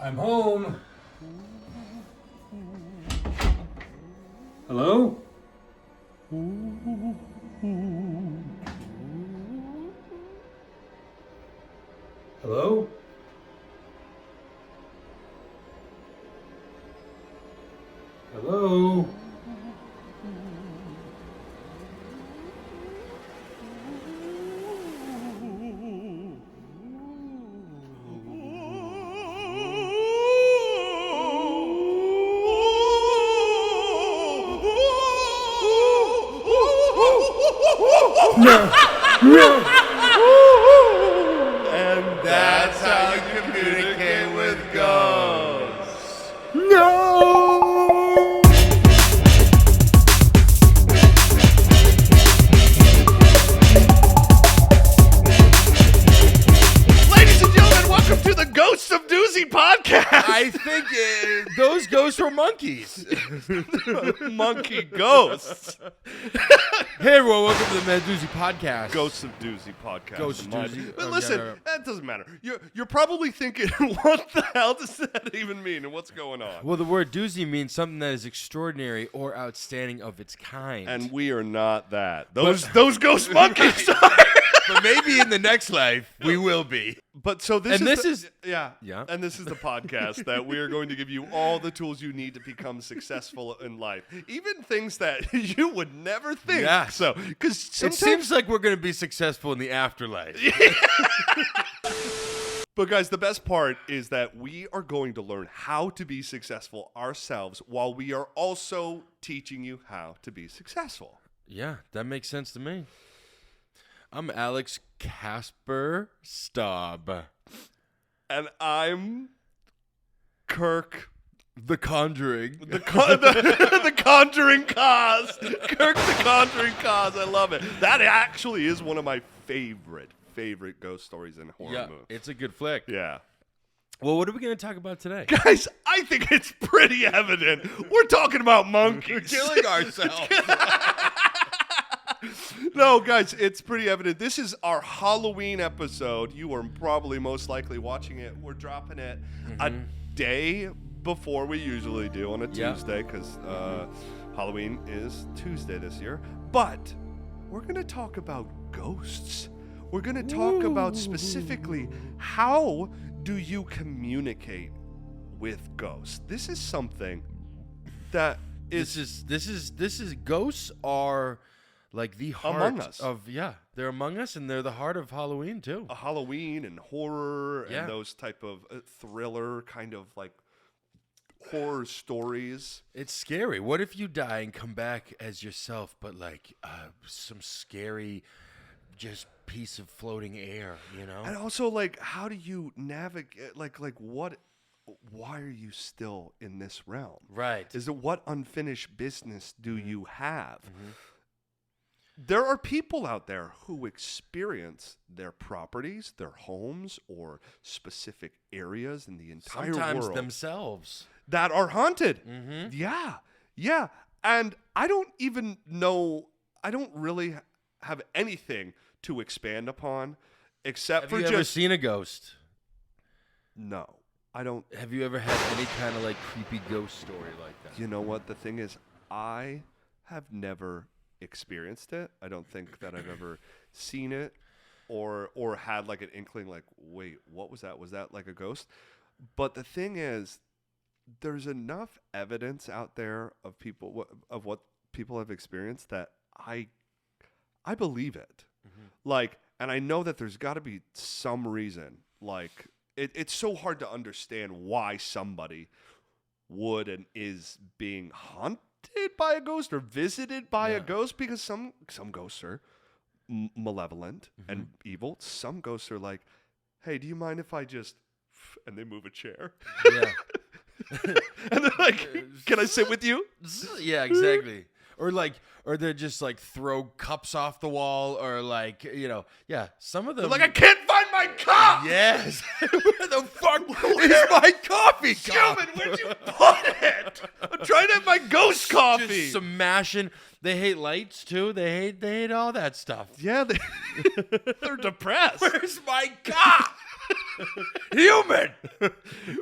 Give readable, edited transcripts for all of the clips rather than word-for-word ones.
I'm home. Hello? Hello? Hello? No! No! And that's how you communicate with ghosts. No! Ladies and gentlemen, welcome to the Ghosts of Doozy podcast. I think those ghosts were monkeys. Monkey ghosts. Hey everyone, welcome to the Man Doozy podcast. Ghosts of Doozy podcast. Ghosts of Doozy. But Oh, listen, yeah. that doesn't matter. You're probably thinking, what the hell does that even mean and what's going on? Well, the word doozy means something that is extraordinary or outstanding of its kind. And we are not that. Those ghost monkeys are. but maybe in the next life, we will be. But so this And is this the- is- yeah. Yeah. And this is the podcast that we are going to give you all the tools you need to become successful in life, even things that you would never think. Yes. So, because It sometimes, seems like we're going to be successful in the afterlife. but guys, the best part is that we are going to learn how to be successful ourselves, while we are also teaching you how to be successful. Yeah, that makes sense to me. I'm Alex Casper Staub. And I'm Kirk. The Conjuring. The Conjuring Koz. Kirk the Conjuring Koz. I love it. That actually is one of my favorite ghost stories in horror Yeah, movies. it's a good flick. Yeah. Well, what are we going to talk about today? Guys, I think it's pretty evident. We're talking about monkeys. Killing ourselves. No, guys, it's pretty evident. This is our Halloween episode. You are probably most likely watching it. We're dropping it a day before we usually do on a Yeah. Tuesday, because Halloween is Tuesday this year. But we're going to talk about ghosts. We're going to talk about specifically, how do you communicate with ghosts? This is something that This is ghosts are like the heart Among us. they're among us, and they're the heart of Halloween too. a Halloween and horror Yeah. and those type of thriller kind of like horror stories. It's scary. What if you die and come back as yourself, but like some scary, just piece of floating air, you know? And also, like, how do you navigate? Like what? Why are you still in this realm? Right. Is it what unfinished business do you have? There are people out there who experience their properties, their homes, or specific areas in the entire Sometimes world themselves. that are haunted. Yeah. And I don't even know, I don't really have anything to expand upon except Have for you just ever seen a ghost? no. I don't. Have you ever had any kind of like creepy ghost story like that? You know what the thing is? I have never experienced it. I don't think that I've ever seen it or had like an inkling like, wait, what was that? Was that like a ghost? But the thing is, there's enough evidence out there of people of what people have experienced that I believe it. Like, and I know that there's got to be some reason. Like, it's so hard to understand why somebody would and is being haunted by a ghost or visited by a ghost, because some ghosts are malevolent and evil. Some ghosts are like, hey, do you mind if I just, and they move a chair. Yeah. And they're like, can I sit with you? Yeah, exactly. Or they're just like throw cups off the wall, or like, some of them. They're like, I can't find my cup. yes. Where the fuck is my coffee cup? Human, where'd you put it? I'm trying to have my ghost coffee. Just smashing. They hate lights too. They hate all that stuff. Yeah, they're depressed. Where's my cup? Human.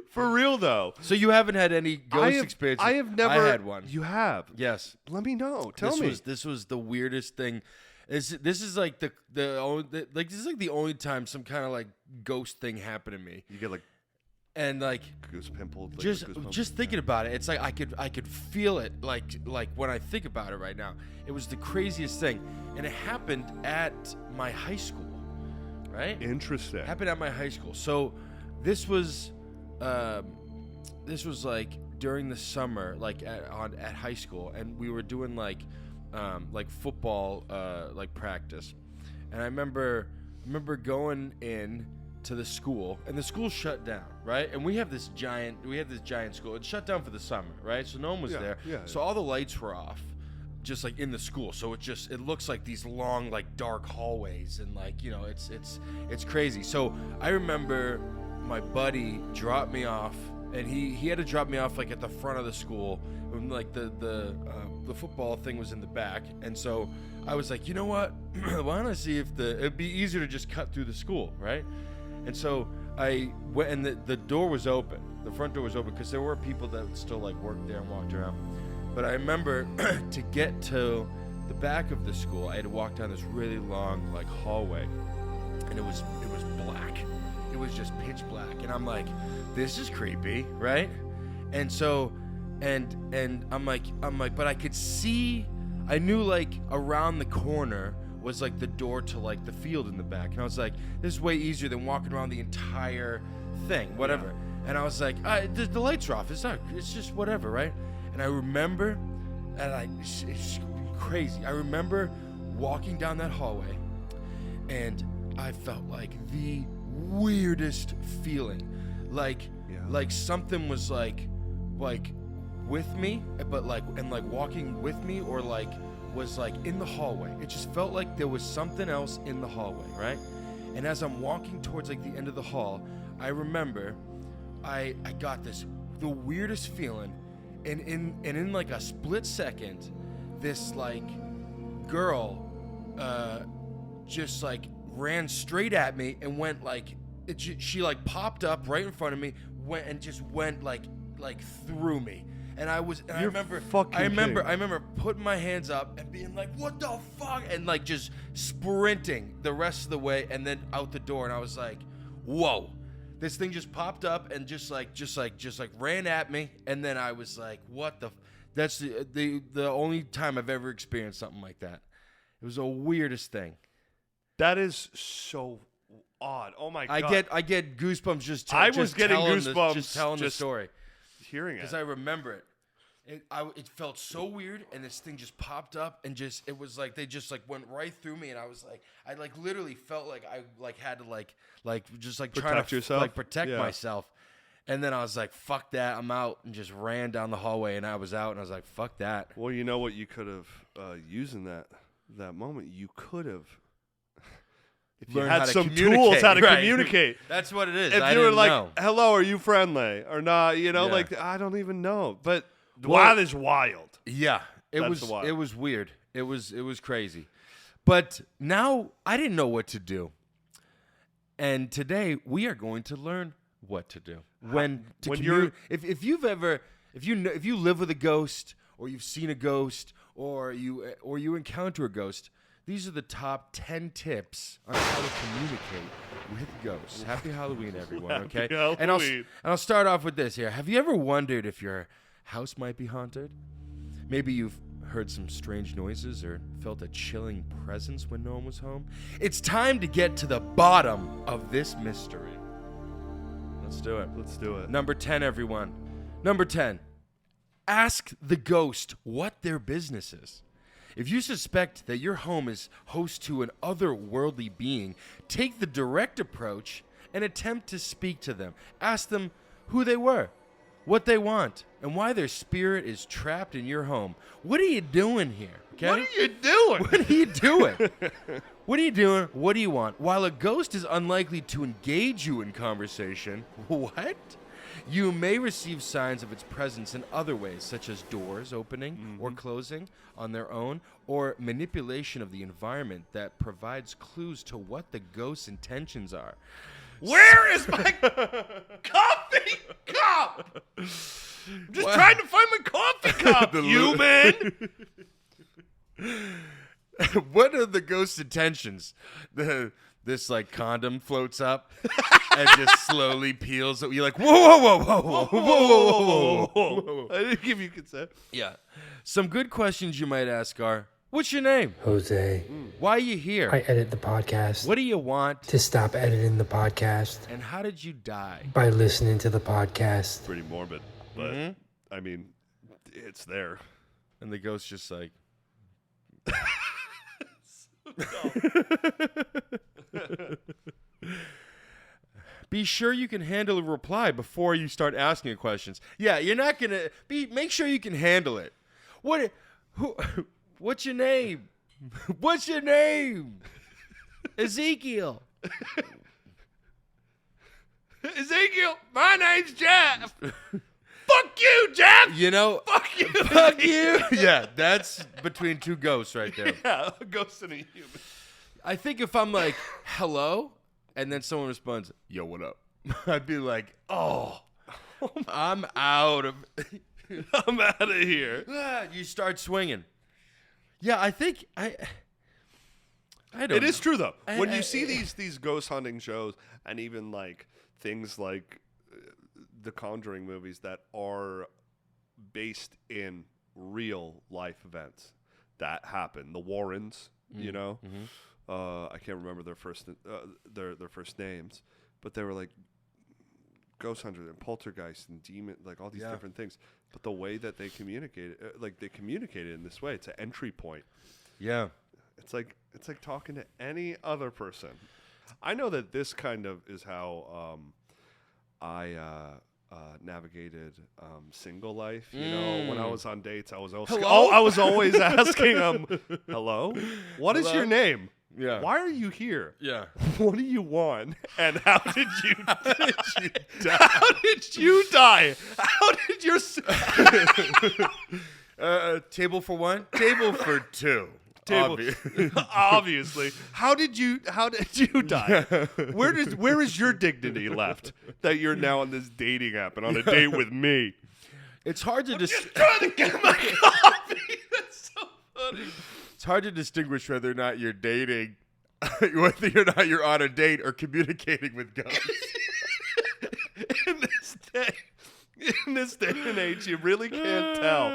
For real though. So you haven't had any ghost experience? I have never. I had one. You have. Yes. Let me know. Tell me. This was the weirdest thing. This is like the only time some kind of like ghost thing happened to me. You get like and like goose pimple. Like just thinking about it, it's like I could feel it like when I think about it right now. It was the craziest thing, and it happened at my high school. Right? Interesting. Happened at my high school. So this was like during the summer, like at high school, and we were doing like football like practice. And I remember going in to the school, and the school shut down, right? And we have this giant school. It shut down for the summer, right? So no one was there. Yeah, so all the lights were off. Just like in the school, so it looks like these long like dark hallways, and like it's crazy. So I remember my buddy dropped me off, and he had to drop me off like at the front of the school, and like the football thing was in the back, and so I was like, you know what? Why don't I see if it'd be easier to just cut through the school, right? And so I went, and the door was open, the front door was open because there were people that would still like work there and walked around. But I remember to get to the back of the school, I had to walk down this really long like hallway, and it was black. It was just pitch black, and I'm like, this is creepy, right? And so, and I'm like, but I could see, I knew like around the corner was like the door to like the field in the back, and I was like, this is way easier than walking around the entire thing, whatever. Yeah. And I was like, the lights are off. It's just whatever, right? And I remember, it's crazy. I remember walking down that hallway, and I felt like the weirdest feeling, like something was like with me, but like walking with me, or like was like in the hallway. It just felt like there was something else in the hallway, right? And as I'm walking towards like the end of the hall, I remember I got the weirdest feeling. And in like a split second, this like girl just like ran straight at me and went like she like popped up right in front of me, went like through me. And I remember putting my hands up and being like, what the fuck? And like just sprinting the rest of the way and then out the door. And I was like, whoa. This thing just popped up and just ran at me, and then I was like, "What the?" That's the only time I've ever experienced something like that. It was the weirdest thing. That is so odd. Oh my god! I get goosebumps just. I was getting goosebumps just telling the story, hearing it, because I remember it. It felt so weird, and this thing just popped up, and it was like they just like went right through me, and I was like, I like literally felt like I like had to like just like protect yourself, like protect myself, and then I was like, fuck that, I'm out, and just ran down the hallway, and I was out, and I was like, fuck that. Well, you know what you could have used in that moment? You could have. If you had some tools how to communicate. That's what it is. If you were like, hello, are you friendly? Or not, like, I don't even know. But that is wild. Yeah. It was weird. It was crazy. But now I didn't know what to do. And today we are going to learn what to do. If you live with a ghost, or you've seen a ghost, or you encounter a ghost, these are the top 10 tips on how to communicate with ghosts. Happy Halloween, everyone, okay? Happy Halloween. And I'll start off with this here. Have you ever wondered if your house might be haunted? Maybe you've heard some strange noises or felt a chilling presence when no one was home? It's time to get to the bottom of this mystery. Let's do it. Let's do it. Number 10, everyone. Number 10. Ask the ghost what their business is. If you suspect that your home is host to an otherworldly being, take the direct approach and attempt to speak to them. Ask them who they were, what they want, and why their spirit is trapped in your home. What are you doing here? Okay? What are you doing? What are you doing? What are you doing? What do you want? While a ghost is unlikely to engage you in conversation, what? You may receive signs of its presence in other ways, such as doors opening or closing on their own, or manipulation of the environment that provides clues to what the ghost's intentions are. Where is my coffee cup? I'm just trying to find my coffee cup, human. What are the ghost's intentions? This like condom floats up and just slowly peels. You're like, whoa. I didn't give you consent. Yeah. Some good questions you might ask are, what's your name? Jose. Why are you here? I edit the podcast. What do you want? To stop editing the podcast And how did you die? by listening to the podcast. Pretty morbid, but I mean, it's there. And the ghost just like, be sure you can handle a reply before you start asking questions. Yeah, you're not gonna make sure you can handle it. What's your name? What's your name? Ezekiel. Ezekiel, my name's Jeff. Fuck you, Jeff. You know, Fuck you. fuck you. Yeah, that's between two ghosts right there. Yeah, a ghost and a human. I think if I'm like, hello, and then someone responds, yo, what up? I'd be like, oh, I'm out of I'm out of here. You start swinging. Yeah, I think I don't It know. is true though. When you I- see these ghost hunting shows, and even like things like the Conjuring movies that are based in real life events that happen, the Warrens, you know, I can't remember their first names, but they were like ghost hunters and poltergeists and demon, like all these different things. But the way that they communicated, they communicated in this way, it's an entry point. Yeah. It's like talking to any other person. I know that this kind of is how I navigated single life. You know, when I was on dates, I was always asking hello, what is your name? Yeah. Why are you here? Yeah. What do you want? And how did you die? How did you die? How did your Table for one, table for two. Obviously. How did you die? Where is your dignity left that you're now on this dating app and on a date with me? It's hard to Trying to get my coffee. That's so funny. It's hard to distinguish whether or not you're dating, whether or not you're on a date or communicating with ghosts. In this day and age, you really can't tell.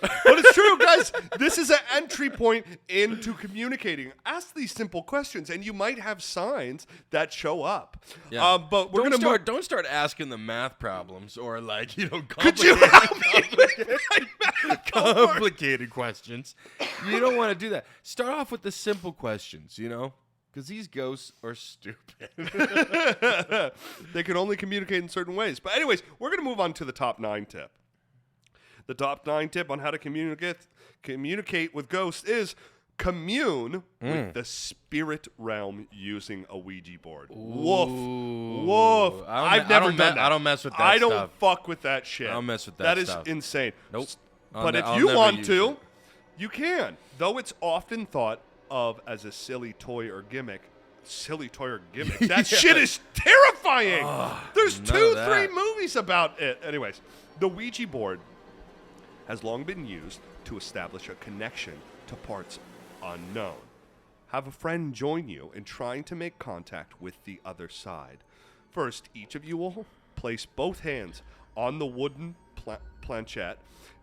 But it's true, guys. This is an entry point into communicating. Ask these simple questions, and you might have signs that show up. Yeah. But we're gonna don't start asking the math problems or like Could you help me with my complicated questions. You don't want to do that. Start off with the simple questions, you know, because these ghosts are stupid. They can only communicate in certain ways. But anyways, we're going to move on to the top 9 tip. The top 9 tip on how to communicate with ghosts is commune with the spirit realm using a Ouija board. Woof. Woof. I've never done that. I don't mess with that I don't stuff. fuck with that shit. I don't mess with that stuff. That is insane. Nope. But if I'll you never want use to, it. you can. Though it's often thought of as a silly toy or gimmick. That shit is terrifying. There's none 2, of 3 that. movies about it. Anyways, the Ouija board has long been used to establish a connection to parts unknown. Have a friend join you in trying to make contact with the other side. First, each of you will place both hands on the wooden planchette.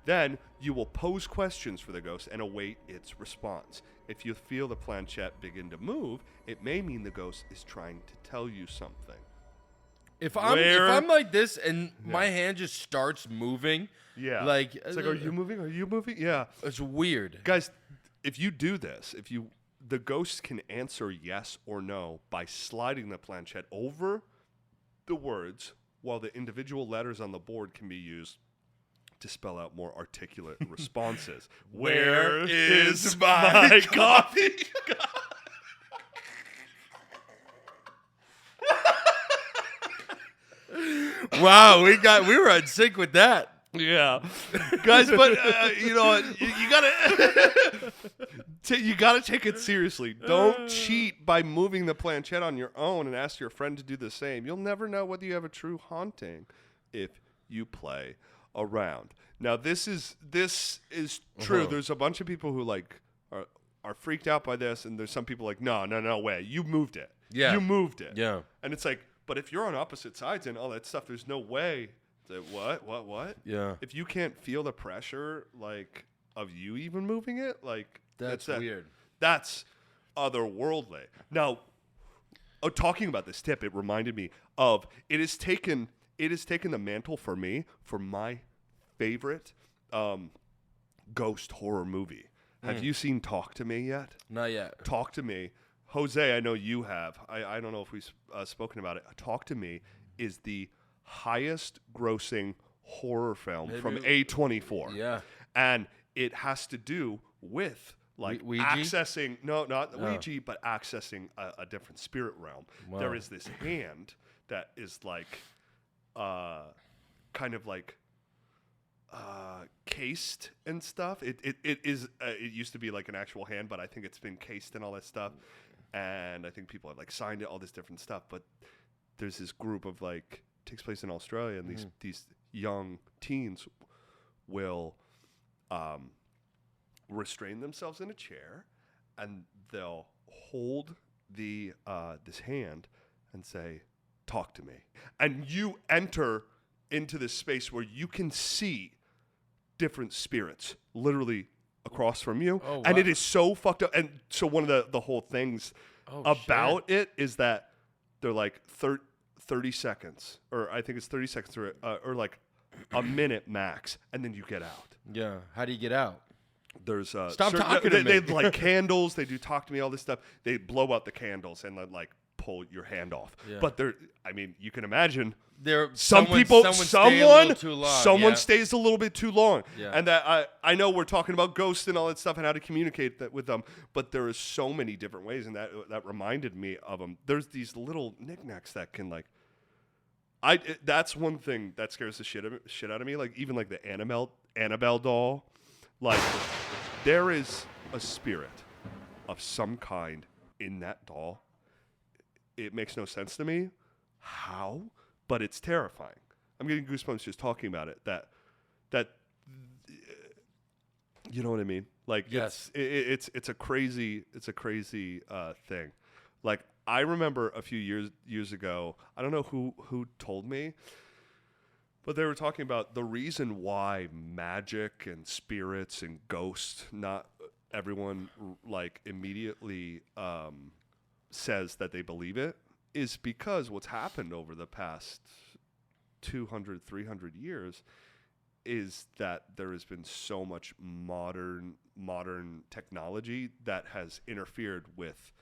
Then you will pose questions for the ghost and await its response. If you feel the planchette begin to move, it may mean the ghost is trying to tell you something. If I'm like this and my hand just starts moving, Yeah. like It's like, are you moving? Are you moving? Yeah. it's weird. Guys, if you do this, the ghost can answer yes or no by sliding the planchette over the words, while the individual letters on the board can be used to spell out more articulate responses. Where is my coffee? Wow, we were on sync with that. Yeah, guys, but you know what? You gotta you gotta take it seriously. Don't cheat by moving the planchette on your own and ask your friend to do the same. You'll never know whether you have a true haunting if you play around. Now, this is true. There's a bunch of people who like are freaked out by this, and there's some people like, no way, you moved it. Yeah, you moved it. Yeah, and it's like, but if you're on opposite sides and all that stuff, there's no way. What? Yeah. If you can't feel the pressure, like, of you even moving it, like, that's weird. That's otherworldly. Now, talking about this tip, it reminded me of it has taken the mantle for me for my favorite ghost horror movie. Have you seen Talk to Me yet? Not yet. Talk to Me. Jose, I know you have. I don't know if we've spoken about it. Talk to Me is the highest grossing horror film from A24. Yeah. And it has to do with like Ouija? accessing, no, not Ouija, but accessing a different spirit realm. Wow. There is this hand that is like, kind of like cased and stuff. It used to be like an actual hand, but I think it's been cased and all that stuff. And I think people have like signed it, all this different stuff. But there's this group of like, takes place in Australia, and these young teens will restrain themselves in a chair, and they'll hold the this hand and say, "Talk to me." And you enter into this space where you can see different spirits literally across from you. Oh, and wow. it is so fucked up. And so one of the whole things about it is that they're like 30 seconds, or I think it's 30 seconds, or like a minute max, and then you get out. Yeah. How do you get out? There's Stop talking to me. They like candles. They do talk to me. All this stuff. They blow out the candles and then like pull your hand off. Yeah. But I mean, you can imagine. Someone stays a little bit too long. Yeah. And that I know we're talking about ghosts and all that stuff and how to communicate that with them, but there is so many different ways, and that reminded me of them. There's these little knickknacks that can like. That's one thing that scares the shit out of me. Like even like the Annabelle doll, like there is a spirit of some kind in that doll. It makes no sense to me how, but it's terrifying. I'm getting goosebumps just talking about it. That you know what I mean? Like yes, it's a crazy thing. Like I remember a few years ago, I don't know who told me, but they were talking about the reason why magic and spirits and ghosts, not everyone like immediately says that they believe it, is because what's happened over the past 200, 300 years is that there has been so much modern technology that has interfered with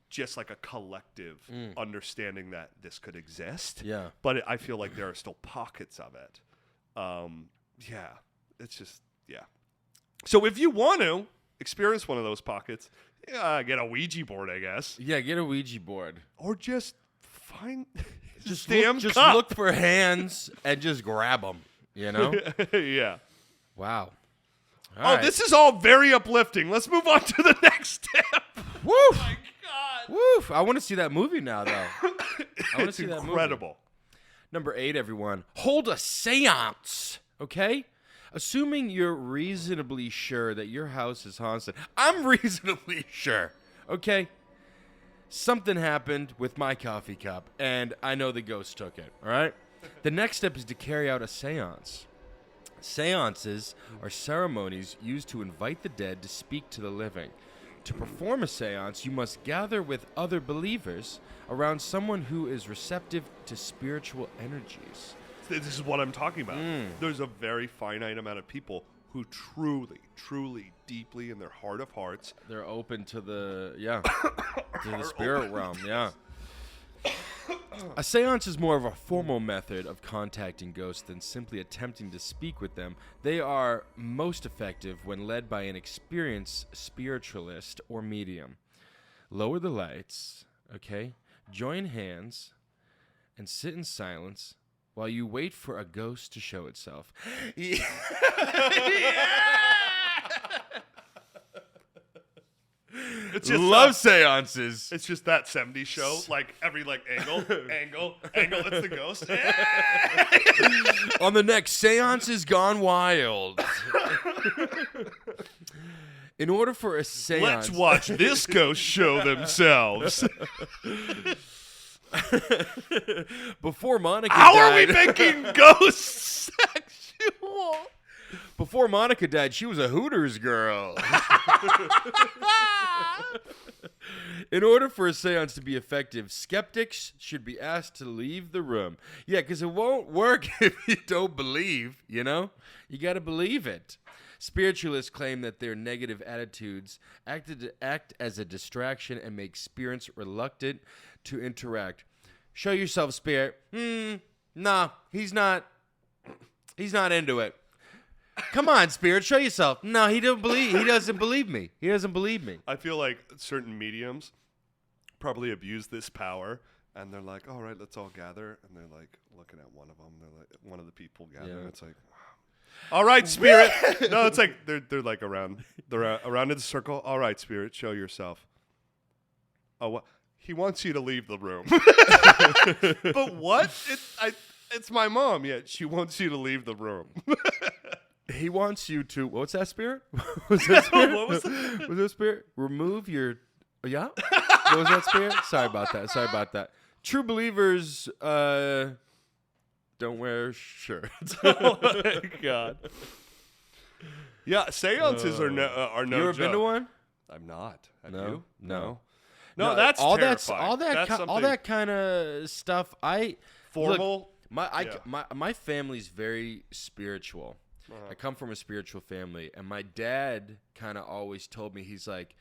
just like a collective understanding that this could exist. Yeah. But I feel like there are still pockets of it. Yeah. It's just, yeah. So if you want to experience one of those pockets, get a Ouija board, I guess. Yeah, get a Ouija board. Or just find Just cup. look for hands and just grab them, you know? Yeah. Wow. All right. This is all very uplifting. Let's move on to the next step. Woo! Oh my God. Woof! I want to see that movie now, though. I want to It's see that movie. incredible. Number 8, everyone. Hold a seance, okay? Assuming you're reasonably sure that your house is haunted. I'm reasonably sure, okay? Something happened with my coffee cup, and I know the ghost took it, all right? The next step is to carry out a seance. Seances are ceremonies used to invite the dead to speak to the living. To perform a seance, you must gather with other believers around someone who is receptive to spiritual energies. This is what I'm talking about. There's a very finite amount of people who truly, deeply in their heart of hearts, They're open to the, to the spirit realm, A seance is more of a formal method of contacting ghosts than simply attempting to speak with them. They are most effective when led by an experienced spiritualist or medium. Lower the lights, okay? Join hands and sit in silence while you wait for a ghost to show itself. It's just Love seances. It's just that 70s show, like every angle. It's the ghost. On the next, Seances Gone Wild. In order for a seance, Let's watch this ghost show themselves. Before Monica How died, are we making ghosts sexual? Before Monica died, she was a Hooters girl. In order for a seance to be effective, skeptics should be asked to leave the room. Yeah, because it won't work if you don't believe, you know? You got to believe it. Spiritualists claim that their negative attitudes act as a distraction and make spirits reluctant to interact. Show yourself, spirit. Nah, he's not into it. Come on, spirit, show yourself. No, he doesn't believe me. He doesn't believe me. I feel like certain mediums probably abuse this power, and they're like, all right, let's all gather. And they're like looking at one of them. They're like, one of the people gathering. Yeah. It's like, all right, spirit. No, it's like they're like around in the circle. All right, spirit, show yourself. Oh, what? He wants you to leave the room. But what? It's my mom. Yeah, she wants you to leave the room. He wants you to. What's that, spirit? Was that spirit? What was that? Was that spirit? Remove your. Yeah. What was that, spirit? Sorry about that. True believers don't wear shirts. Oh my god. Yeah, seances are no You ever joke. been to one? I'm not. Have No. you? No. No, that's all terrifying. That's all something that kind of stuff. formal. Look, my family's very spiritual. Uh-huh. I come from a spiritual family, and my dad kind of always told me he's like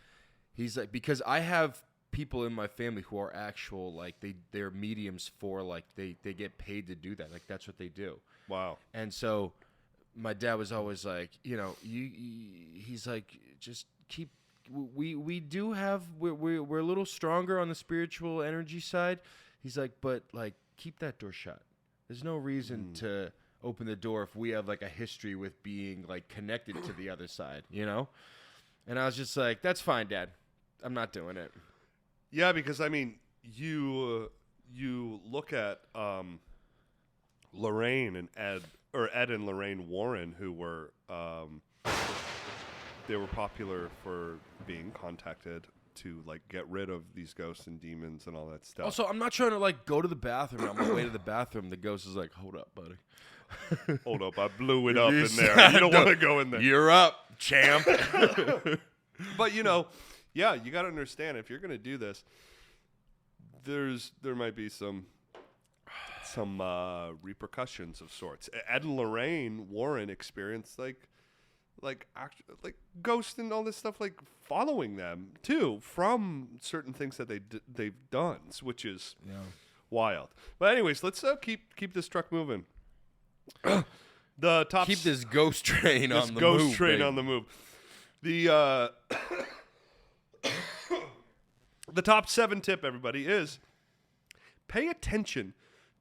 because I have people in my family who are actual they're mediums for they get paid to do that, that's what they do. Wow. And so my dad was always like, he's like, just keep. We're a little stronger on the spiritual energy side. He's like, but keep that door shut. There's no reason to open the door if we have a history with being connected to the other side, you know? And I was just like, that's fine, Dad. I'm not doing it. Yeah, because I mean, you look at Lorraine and Ed and Lorraine Warren, who were they were popular for being contacted to get rid of these ghosts and demons and all that stuff. Also, I'm not trying to go to the bathroom. On my way to the bathroom, the ghost is like, hold up, buddy. Hold up, I blew it up in there. You don't want to go in there. You're up, champ. But you got to understand, if you're going to do this, there might be some repercussions of sorts. Ed and Lorraine Warren experienced ghosts and all this stuff following them too from certain things that they've done, which is wild. But anyways, let's keep this truck moving. The top Keep this ghost train on the ghost move. train baby. on the move. The the top 7 tip, everybody, is pay attention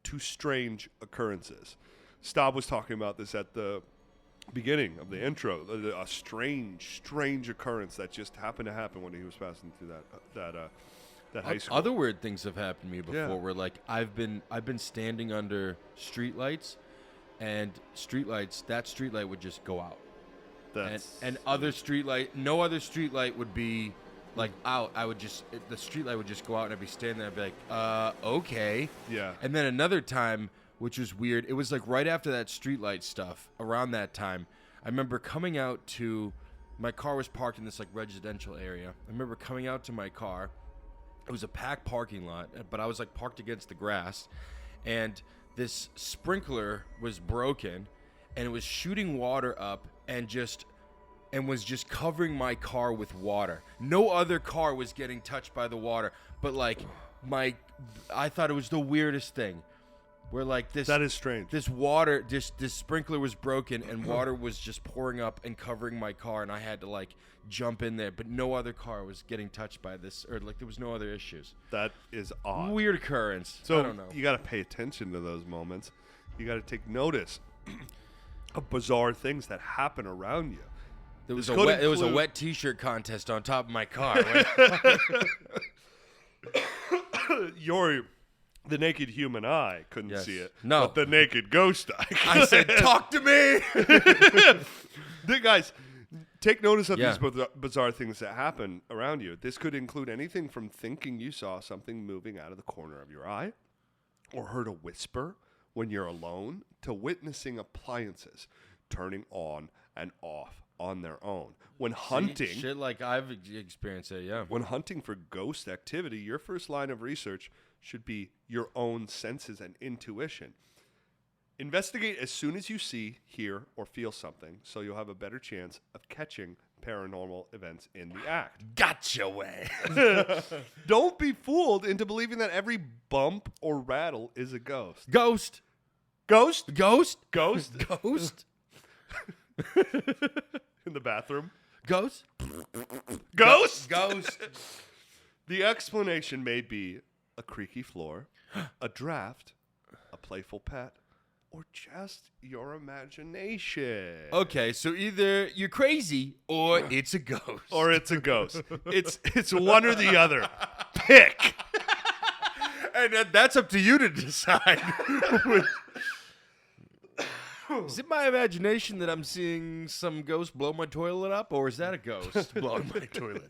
to strange occurrences. Staub was talking about this at the beginning of the intro. A strange occurrence that just happened to happen when he was passing through that high school. Other weird things have happened to me before, Yeah. where I've been standing under streetlights, and that streetlight would just go out, and other streetlight, no other streetlight would be out. The streetlight would just go out, and I'd be standing there. I'd be like, okay, Yeah. And then another time, which was weird, it was right after that streetlight stuff. Around that time, I remember coming out to my car was parked in this residential area. I remember coming out to my car. It was a packed parking lot, but I was parked against the grass, and this sprinkler was broken, and it was shooting water up and was just covering my car with water. No other car was getting touched by the water, but I thought it was the weirdest thing. Where this That is strange. This water, this sprinkler was broken, and water was just pouring up and covering my car, and I had to jump in there, but no other car was getting touched by this, or there was no other issues. That is odd. Weird occurrence. So I don't know. you got to pay attention to those moments. You got to take notice of bizarre things that happen around you. There was This a could wet, there was a include- wet T-shirt contest on top of my car. You're the naked human eye couldn't Yes. see it. No. But the naked ghost eye. I said, "Talk to me." Guys, take notice of Yeah. these bizarre things that happen around you. This could include anything from thinking you saw something moving out of the corner of your eye or heard a whisper when you're alone to witnessing appliances turning on and off on their own. When hunting, Shit like I've experienced it, yeah. when hunting for ghost activity, your first line of research should be your own senses and intuition. Investigate as soon as you see, hear, or feel something so you'll have a better chance of catching paranormal events in the act. Gotcha way. Don't be fooled into believing that every bump or rattle is a ghost. Ghost. Ghost? Ghost. Ghost? Ghost. In the bathroom? Ghost. Ghost? Ghost. The explanation may be a creaky floor, a draft, a playful pet, or just your imagination. Okay, so either you're crazy or it's a ghost. Or it's a ghost. It's one or the other. Pick. And that's up to you to decide. Is it my imagination that I'm seeing some ghost blow my toilet up, or is that a ghost blowing my toilet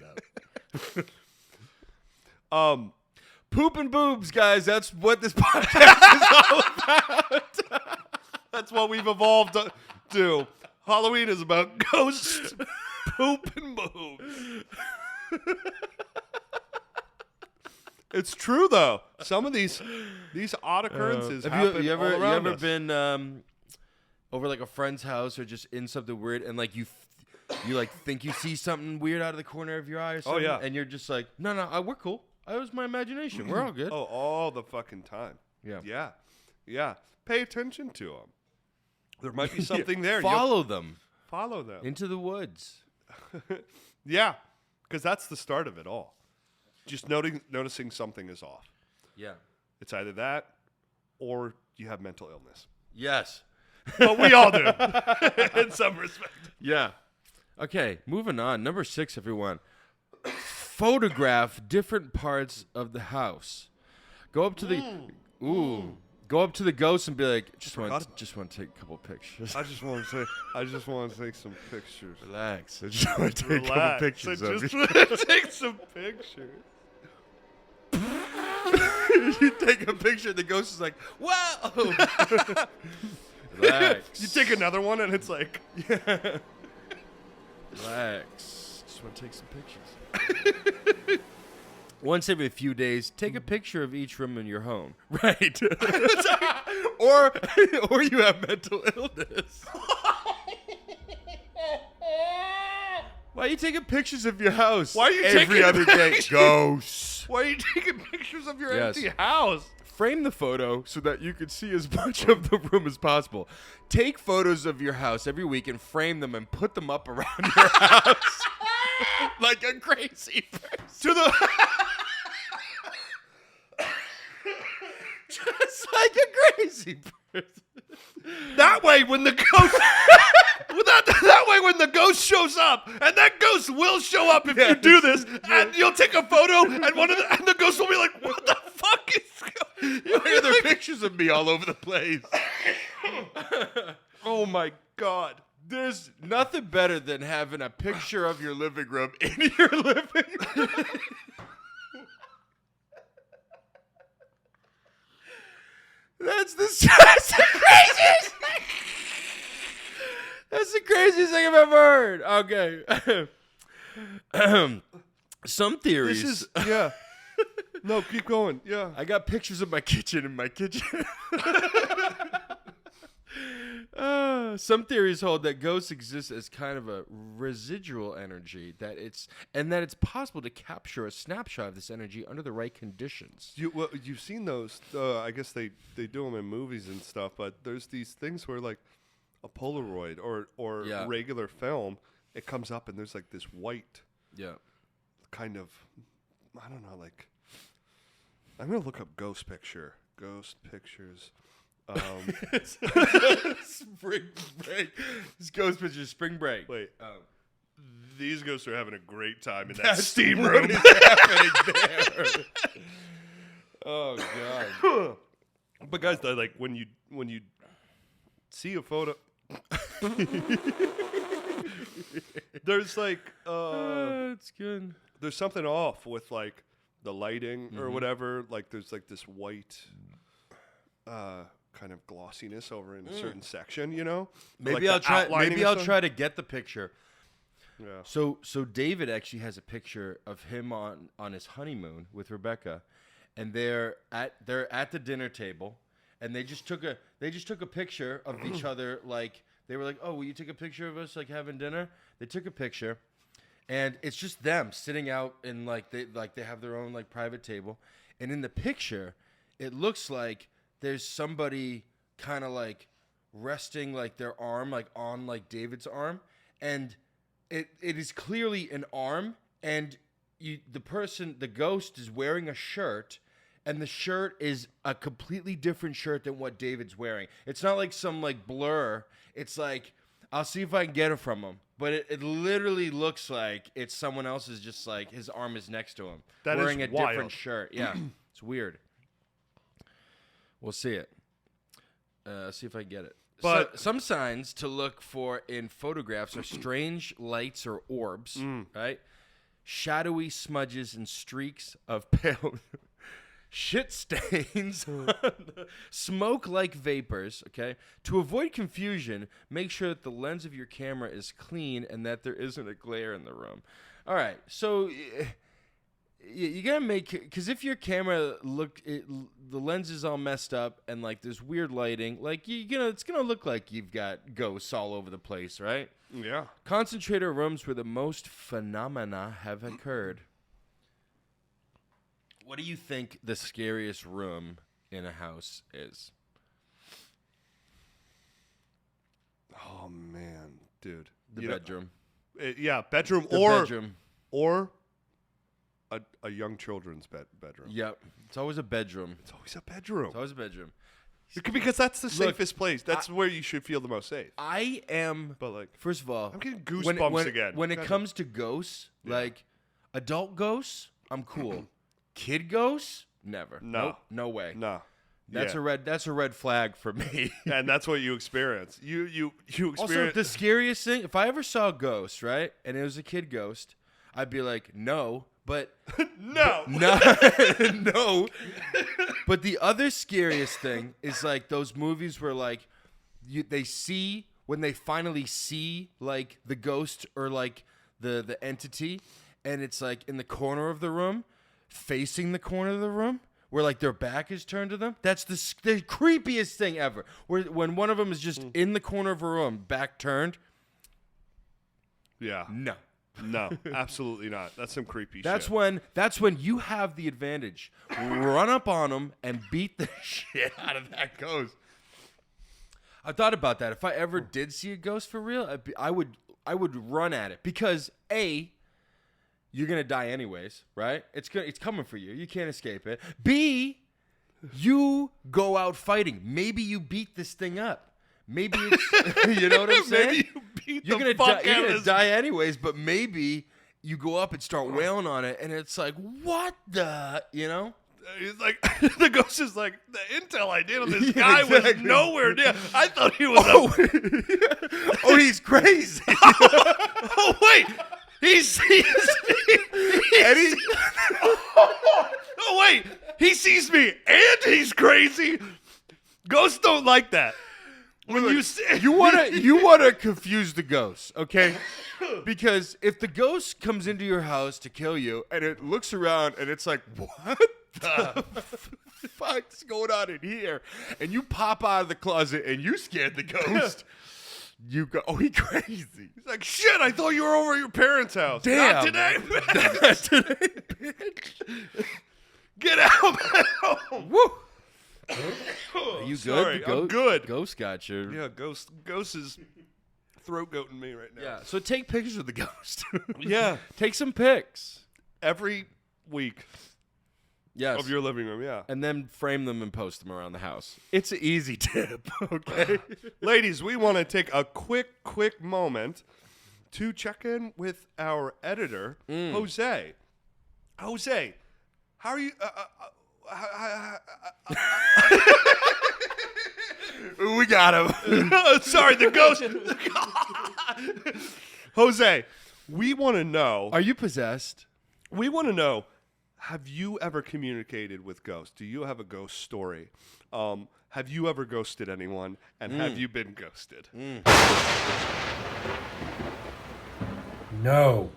up? Poop and boobs, guys. That's what this podcast is all about. That's what we've evolved to. Halloween is about ghosts, poop, and boobs. It's true though. Some of these odd occurrences happen you all around ever us. been over like a friend's house or just in something weird and like you like think you see something weird out of the corner of your eye or something? yeah. And you're just like, no, we're cool. It was my imagination. We're all good. Oh, all the fucking time. Yeah. Yeah. Pay attention to them. There might be something there. Follow them Follow them. into the woods. Yeah, because that's the start of it all. Just noticing something is off. Yeah. It's either that or you have mental illness. Yes. But we all do, in some respect. Yeah. Okay, moving on. Number 6, everyone. Photograph different parts of the house. Go up to the ghost and be like, just want to take a couple pictures. I just want to take some pictures. Relax. I just want to take a couple pictures of just you. want to take some pictures. You take a picture, the ghost is like, whoa! Relax. You take another one and it's like, Relax. Just want to take some pictures. Once every few days, take a picture of each room in your home. Right. or you have mental illness. Why are you taking pictures of your house? Why are you every taking other day? pictures? Ghosts. why are you taking pictures of your Yes. empty house? Frame the photo so that you can see as much of the room as possible. Take photos of your house every week and frame them and put them up around your house like a crazy person. To the Just like a crazy person. that way when the ghost that way when the ghost shows up, and that ghost will show up if you do this, and you'll take a photo, and and the ghost will be like, "What the fuck is?" Why are there pictures of me all over the place? Oh my god! There's nothing better than having a picture of your living room in your living room. That's the craziest thing. That's the craziest thing I've ever heard. Okay. Some theories. This is yeah. No, keep going. Yeah. I got pictures of my kitchen in my kitchen. Some theories hold that ghosts exist as kind of a residual energy, that it's possible to capture a snapshot of this energy under the right conditions. You've seen those. I guess they do them in movies and stuff. But there's these things where like a Polaroid or Yeah. regular film, it comes up and there's like this white Yeah. kind of, I don't know, like, I'm gonna look up ghost pictures Spring break. This ghost picture, spring break. Wait. Oh. These ghosts are having a great time in that That's steam what room. is happening there. Oh god. But guys, like when you see a photo, there's like It's good. there's something off with like the lighting or whatever. Like there's like this white kind of glossiness over in a certain section, you know? Maybe Like I'll the try. outlining Maybe or I'll something. try to get the picture. Yeah. So David actually has a picture of him on his honeymoon with Rebecca, and they're at the dinner table, and they just took a picture of each other. Like they were like, "Oh, will you take a picture of us like having dinner?" They took a picture, and it's just them sitting out in like they have their own like private table, and in the picture, it looks like there's somebody kind of like resting like their arm like on like David's arm, and it is clearly an arm, and the ghost is wearing a shirt, and the shirt is a completely different shirt than what David's wearing. It's not like some like blur. It's like, I'll see if I can get it from him, but it literally looks like it's someone else's, just like his arm is next to him. That is wearing a different wild. shirt. Yeah. It's weird. We'll see it. See if I can get it. But- some signs to look for in photographs are strange lights or orbs, right? Shadowy smudges and streaks of pale shit stains, smoke-like vapors, okay? To avoid confusion, make sure that the lens of your camera is clean and that there isn't a glare in the room. All right, so you gotta make, because if your camera the lens is all messed up and like there's weird lighting, like it's gonna look like you've got ghosts all over the place, right? Yeah. Concentrate on rooms where the most phenomena have occurred. What do you think the scariest room in a house is? Oh man, dude. The You know, bedroom. yeah, bedroom The or bedroom. or a young children's bedroom. Yep. It's always a bedroom. It's always a bedroom. It's always a bedroom. Because that's the Look, safest place. That's where you should feel the most safe. I am, But like, first of all, I'm getting goosebumps again. When it God comes to ghosts, like adult ghosts, I'm cool. Kid ghosts, never. No. Nope, no way. no, That's yeah. a red flag for me. and that's what you experience. You experience. Also, the scariest thing, if I ever saw a ghost, right, and it was a kid ghost, I'd be like, no, but no. no. But the other scariest thing is like those movies where like when they finally see like the ghost or like the entity, and it's like in the corner of the room, facing the corner of the room, where like their back is turned to them. That's the creepiest thing ever. When one of them is just in the corner of a room, back turned. Yeah. No. No, absolutely not. That's some creepy That's shit. That's when you have the advantage. Run up on them and beat the shit out of that ghost. I thought about that. If I ever did see a ghost for real, I would run at it, because A, you're gonna die anyways, right? It's coming for you. You can't escape it. B, you go out fighting. Maybe you beat this thing up. Maybe it's you know what I'm saying? Maybe you beat You're the gonna fuck die. out You're of gonna this. die anyways. But maybe you go up and start wailing on it, and it's like, what the, you know? He's like, the ghost is like, the intel I did on this Yeah, guy was exactly. nowhere near. I thought he was. Oh, he's crazy. Oh wait, he sees me. Oh wait, he sees me and he's crazy. Ghosts don't like that. When you see, you wanna confuse the ghost, okay? Because if the ghost comes into your house to kill you, and it looks around and it's like, what the fuck's going on in here? And you pop out of the closet and you scared the ghost. You go, oh, he crazy. he's like, shit, I thought you were over at your parents' house. Damn. Not today. Not today, bitch. Get out. Woo. Are you good? Sorry, The I'm good. Ghost got you. Yeah, ghost is throat goating me right now. Yeah. So take pictures of the ghost. Yeah. Take some pics. Every week, Yes. of your living room. Yeah. And then frame them and post them around the house. It's an easy tip, okay? Ladies, we want to take a quick moment to check in with our editor, Jose. Jose, how are you? We got him. Sorry, the ghost. Jose, we want to know. Are you possessed? We want to know. Have you ever communicated with ghosts? Do you have a ghost story? Have you ever ghosted anyone? And have you been ghosted? No.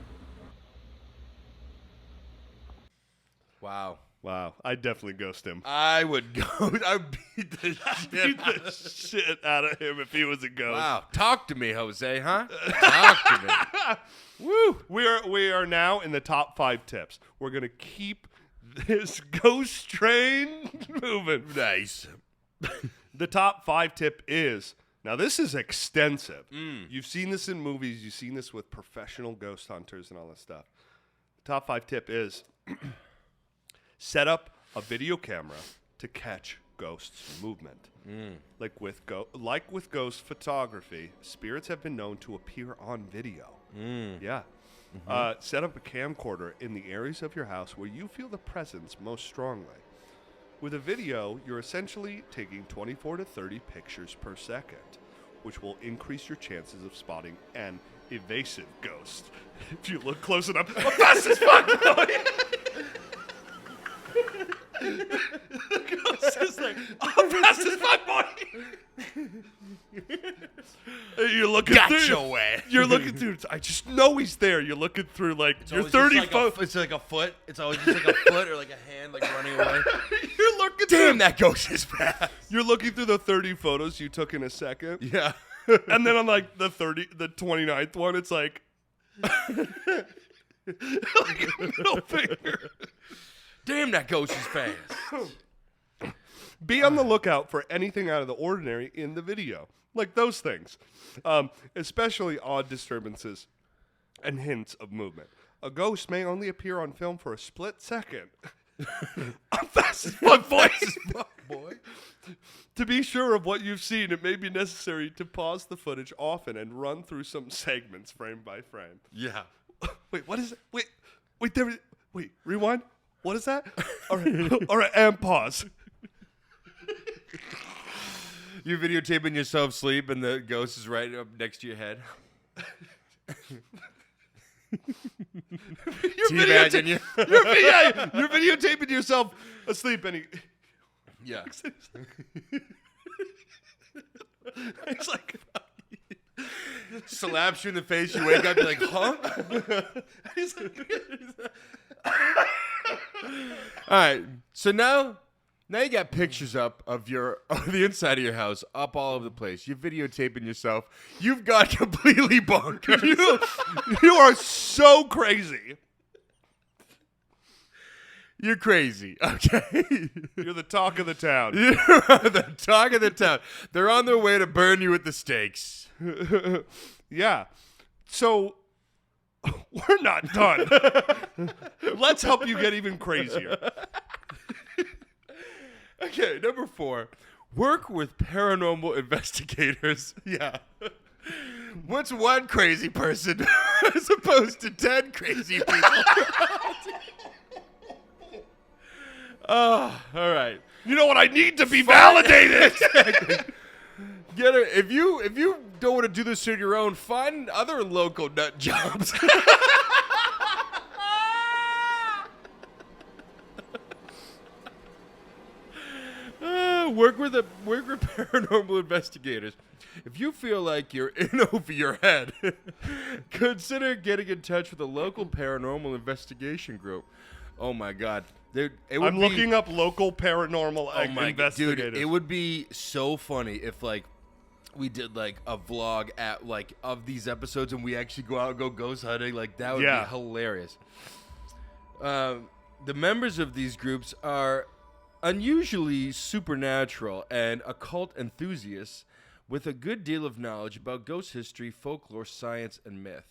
Wow. Wow, I'd definitely ghost him. I would go. I beat the Beat the shit out of him if he was a ghost. Wow. Talk to me, Jose, huh? Talk to me. Woo! We are now in the top 5 tips. We're gonna keep this ghost train moving. Nice. The top 5 tip is, now this is extensive. You've seen this in movies. You've seen this with professional ghost hunters and all this stuff. The top 5 tip is set up a video camera to catch ghosts' movement. Like with ghost photography, spirits have been known to appear on video. Yeah. Set up a camcorder in the areas of your house where you feel the presence most strongly. With a video, you're essentially taking 24 to 30 pictures per second, which will increase your chances of spotting an evasive ghost. If you look close enough, I'm fast as fuck, boy! The ghost is like, I'm fast as fuck, boy! You're looking Got through. your way. You're looking through. I just know he's there. You're looking through like you're 30 It's like a foot. It's always just like a foot or like a hand like running away. You're looking. Damn, that ghost is fast. You're looking through the 30 photos you took in a second. Yeah. And then on like the 29th one, it's like, like a middle finger. Damn, that ghost is fast. Be on the lookout for anything out of the ordinary in the video, like those things, especially odd disturbances and hints of movement. A ghost may only appear on film for a split second. I'm fast as fuck, boy. To be sure of what you've seen, it may be necessary to pause the footage often and run through some segments frame by frame. Yeah. Wait, what is it? Wait, rewind. What is that? All right, and pause. You're videotaping yourself sleep and the ghost is right up next to your head. You're videotaping yourself asleep and Yeah. it's like Slaps you in the face, you wake up, you're like, huh? he's like All right, so now you got pictures up of the inside of your house, up all over the place. You're videotaping yourself. You've got completely bonkers. you are so crazy. You're crazy, okay? You're the talk of the town. You're the talk of the town. They're on their way to burn you at the stakes. Yeah. So we're not done. Let's help you get even crazier. Okay, number 4. Work with paranormal investigators. Yeah. What's one crazy person as opposed to 10 crazy people? Oh, all right. You know what? I need to be validated. Get it. If you don't want to do this on your own, find other local nut jobs. Work with paranormal investigators. If you feel like you're in over your head, consider getting in touch with a local paranormal investigation group. Oh my God. I'm looking up local paranormal investigators. Dude, it would be so funny if like we did like a vlog at like of these episodes and we actually go out and go ghost hunting. Like that would be hilarious. The members of these groups are unusually supernatural and occult enthusiasts with a good deal of knowledge about ghost history, folklore, science, and myth.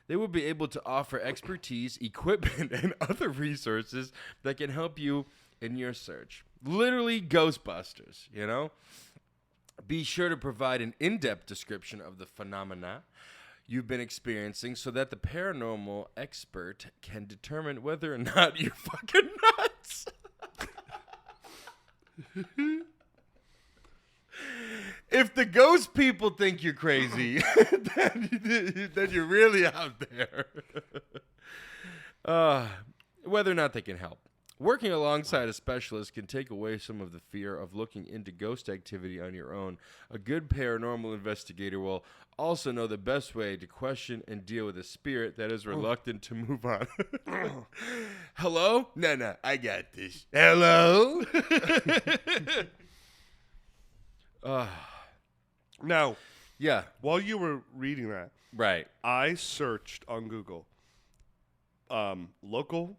They will be able to offer expertise, equipment, and other resources that can help you in your search. Literally Ghostbusters, you know? Be sure to provide an in-depth description of the phenomena you've been experiencing so that the paranormal expert can determine whether or not you're fucking nuts. If the ghost people think you're crazy, then you're really out there. Whether or not they can help. Working alongside a specialist can take away some of the fear of looking into ghost activity on your own. A good paranormal investigator will also know the best way to question and deal with a spirit that is reluctant to move on. Hello? No, I got this. Hello? Now, Yeah, while you were reading that, right. I searched on Google local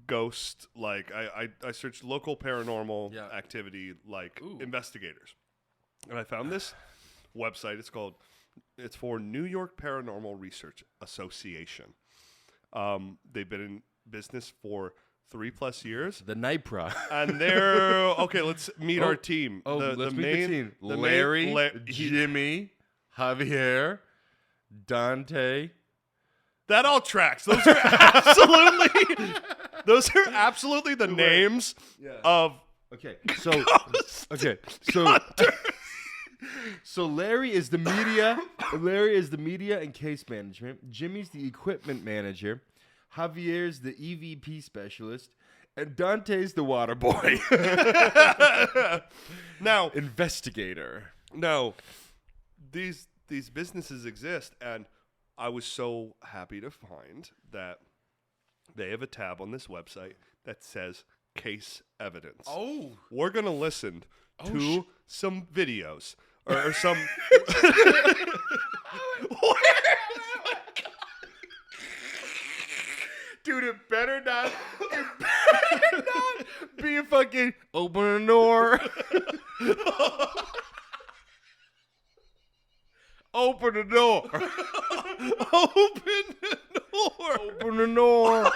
ghost, like I searched local paranormal Yeah. activity, like Ooh. investigators, and I found this website. It's for New York Paranormal Research Association. They've been in business for 3+ years, The NIPRA. and they're okay. Let's meet our team. Let's meet the team. Larry, Jimmy, Javier, Dante. That all tracks. Those are absolutely the names of Okay, so Larry is the media. Larry is the media and case management. Jimmy's the equipment manager. Javier's the EVP specialist, and Dante's the water boy. now. Investigator. No, these businesses exist, and I was so happy to find that they have a tab on this website that says case evidence. Oh, We're gonna listen to some videos or some. dude, it better not be a fucking open a door. Open the door. Open the door. Open the door.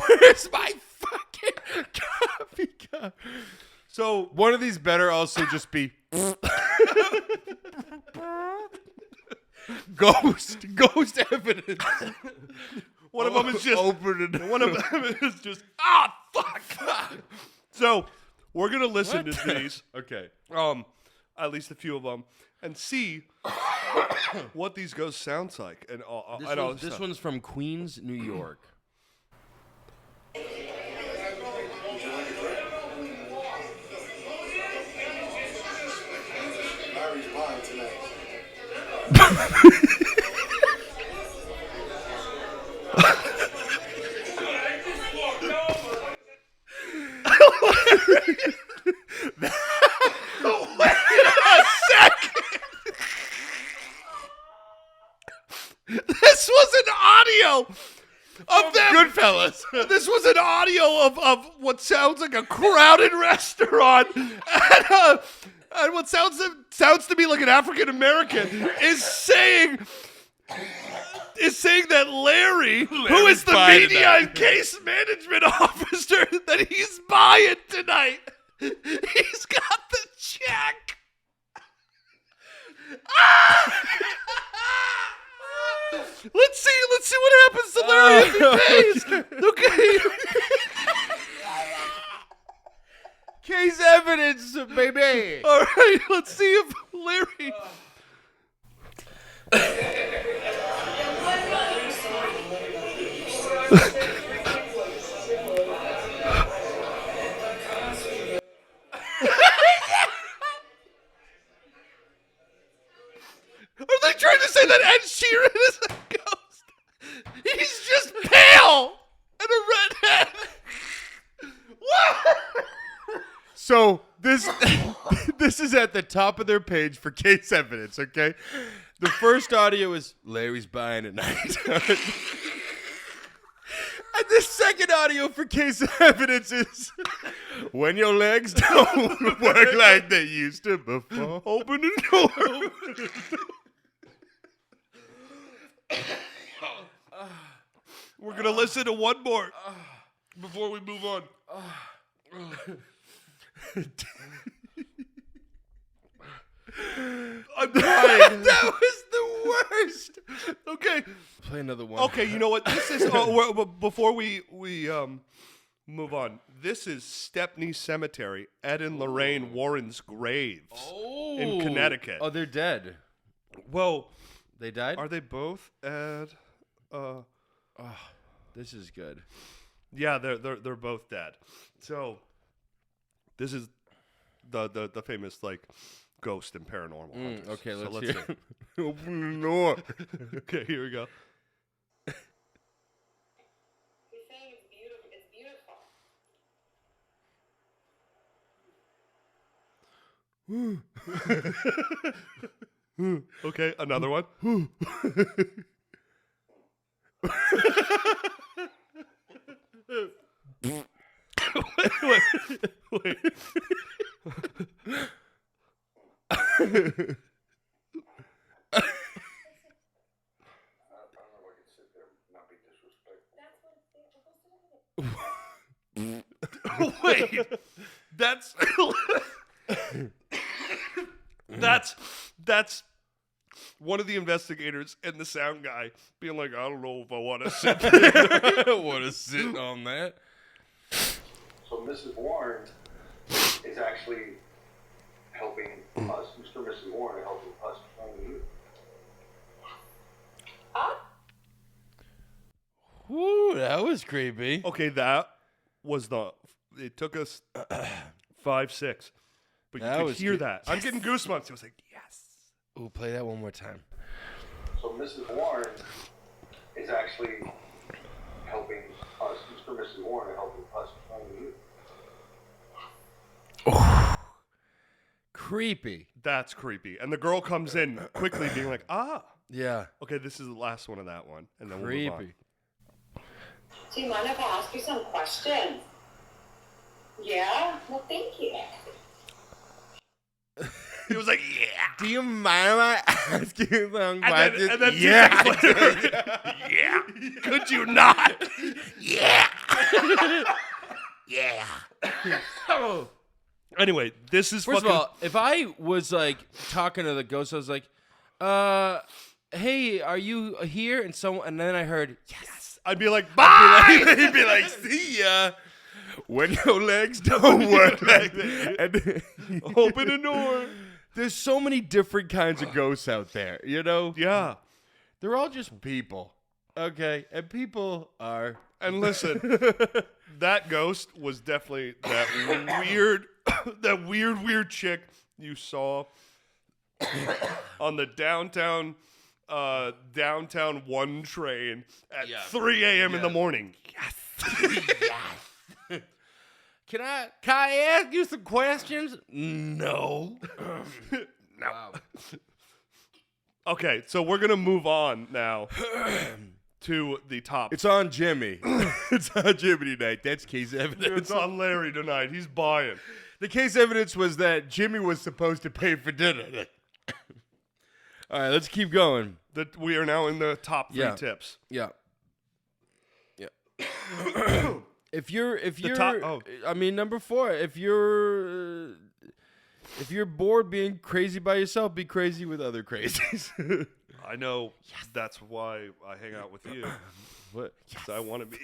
Where's my fucking coffee cup? So One of these better also just be ghost evidence. one of them is just open the door. one of them is just fuck. So we're gonna listen to these. Okay. At least a few of them, and see what these ghosts sounds like, and all This stuff. one's from Queens, New York. Larry's buying tonight. This was an audio of them. Goodfellas. This was an audio of what sounds like a crowded restaurant, and what sounds to me like an African American is saying that Larry, who is the buying media tonight. and case management officer, that he's buying tonight. He's got the check. Let's see what happens to Larry if he pays. Okay. Case evidence, baby. All right, let's see if Larry. Are they trying to say that Ed Sheeran is a ghost? He's just pale and a redhead. What? So this is at the top of their page for case evidence, okay? The first audio is Larry's buying at night. And the second audio for case evidence is when your legs don't work like they used to before. Open the door. We're going to listen to one more. Before we move on. I'm trying. That was the worst. Okay. Play another one. Okay, you know what? This is before we move on. This is Stepney Cemetery, Ed and Lorraine Warren's graves in Connecticut. Oh, they're dead. Well, They died? are they both Ed? This is good. Yeah, they're both dead. So this is the famous like ghost and paranormal. hunters. Okay, So let's hear see. it. Open the door. Okay, here we go. He's saying it's beautiful. It's beautiful. Okay, another one. wait. Wait, that's one of the investigators and the sound guy being like, I don't know if I want to sit there. I don't want to sit on that. So Mrs. Warren is actually helping us, Mr. and Mrs. Warren are helping us find you. Woo, that was creepy. Okay, that was it took us 5, 6, but That you could was hear good. that. I'm getting goosebumps. I was like, yes. Ooh, play that one more time. So Mrs. Warren is actually helping us, Mr. and Mrs. Warren are helping us find you. Creepy. That's creepy. And the girl comes in quickly being like, Yeah. okay, this is the last one of that one. And then we'll move on. Creepy. Do you mind if I ask you some questions? Yeah? Well, thank you. He was like, yeah. Do you mind if I ask you some questions? And then 2 yeah. seconds later, yeah. Could you not? Yeah. Yeah. Anyway, this is First fucking... of all, if I was like talking to the ghost, I was like, hey, are you here? And then I heard, yes. I'd be like, bye! He'd be like, see ya. When your legs don't work like that. And Open a door. there's so many different kinds of ghosts out there, you know? Yeah. They're all just people. Okay? And people are... And listen, that ghost was definitely that weird chick you saw on the downtown 1 train at 3 a.m. in the morning. Yes. Can I ask you some questions? No. No. Okay, so we're going to move on now to the top. It's on Jimmy. It's on Jimmy tonight. That's case evidence. It's on Larry tonight. He's buying. The case evidence was that Jimmy was supposed to pay for dinner. All right, let's keep going. That we are now in the top 3 tips. Yeah. Yeah. if you're I mean number 4, if you're bored being crazy by yourself, be crazy with other crazies. I know that's why I hang out with you. What? So I want to be.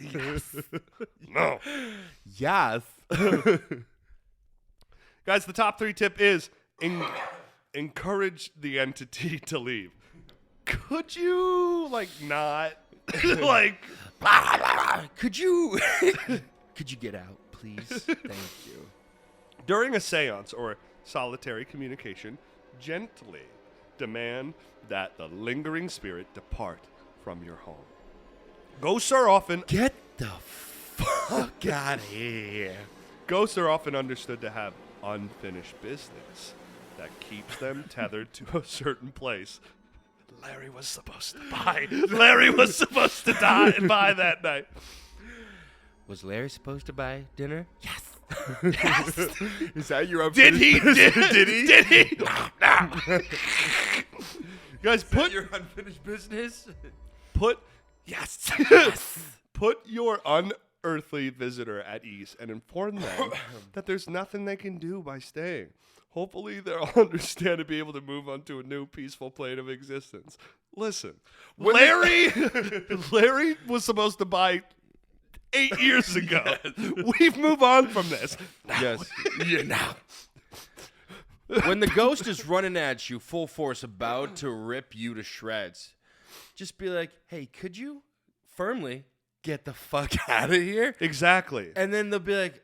No. Yes. Guys, the top 3 tip is encourage the entity to leave. Could you, not, Could you get out, please? Thank you. during a seance or solitary communication, gently demand that the lingering spirit depart from your home. Ghosts are often out of here. Ghosts are often understood to have unfinished business that keeps them tethered to a certain place. Larry was supposed to buy. Larry was supposed to buy that night. Was Larry supposed to buy dinner? Yes. Yes. Is that your Did he? Did he? Did he? Guys, Put your unfinished business. put Put your unearthly visitor at ease and inform them that there's nothing they can do by staying. Hopefully, they'll understand and be able to move on to a new peaceful plane of existence. Listen, Larry was supposed to buy 8 years ago. We've moved on from this. Yes. Yeah, now. When the ghost is running at you full force, about to rip you to shreds, just be like, hey, could you firmly get the fuck out of here? Exactly. And then they'll be like,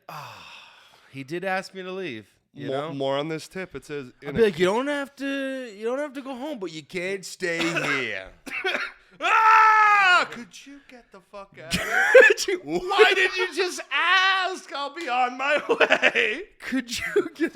he did ask me to leave. You know? More on this tip. It says, I'll be like, you don't have to go home, but you can't stay here. could you get the fuck out of here? Why did you just ask? I'll be on my way. Could you get?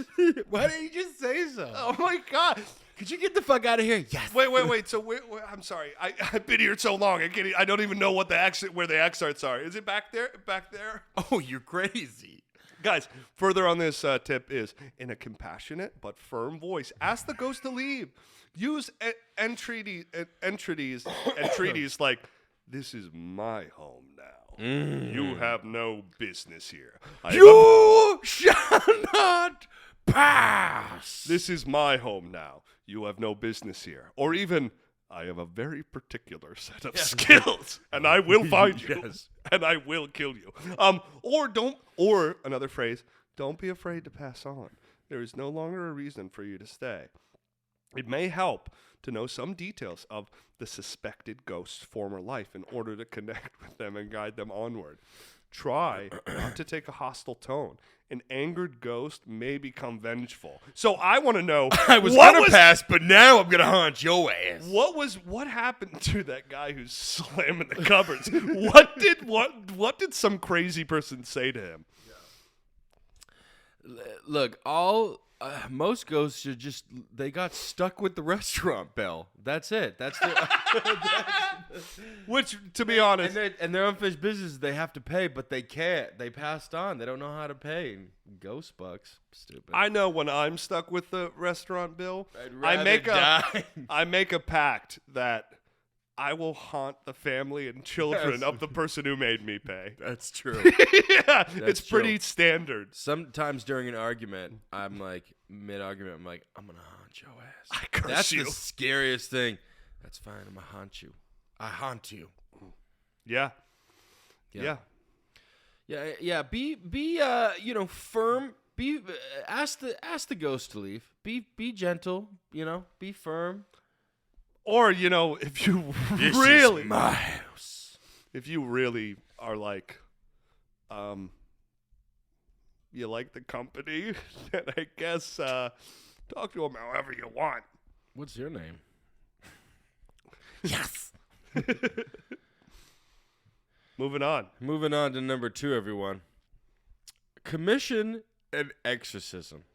Why didn't you just say so? Oh my God. Could you get the fuck out of here? Yes. Wait. So wait, I'm sorry. I've been here so long. I don't even know what where the exits are. Is it back there? Back there? Oh, you're crazy. Guys, further on this tip is, in a compassionate but firm voice, ask the ghost to leave. Use entreaties like, this is my home now. You have no business here. You shall not pass. This is my home now. You have no business here. Or even, I have a very particular set of skills, and I will find you, Yes. and I will kill you. Or another phrase, don't be afraid to pass on. There is no longer a reason for you to stay. It may help to know some details of the suspected ghost's former life in order to connect with them and guide them onward. Try not to take a hostile tone. An angered ghost may become vengeful. So I want to know. I was gonna pass, but now I'm gonna haunt your ass. What happened to that guy who's slamming the cupboards? What did some crazy person say to him? Look, most ghosts are they got stuck with the restaurant bell. That's it. That's the. Which, to be honest, and their unfinished business, they have to pay, but they can't. They passed on. They don't know how to pay. Ghost bucks, stupid. I know when I'm stuck with the restaurant bill, I'd rather die. I make a pact that I will haunt the family and children of the person who made me pay. That's true. Yeah, it's pretty standard. Sometimes during an argument, I'm like, mid-argument, I'm like, I'm going to haunt your ass. I curse That's you. the scariest thing. That's fine. I'm going to haunt you. I haunt you. Yeah. Yeah. Be firm. Ask the ghost to leave. Be gentle, be firm. Or, if you This really is my house. If you really are like you like the company, then I guess talk to them however you want. What's your name? Yes. Moving on to number 2, everyone. Commission an exorcism.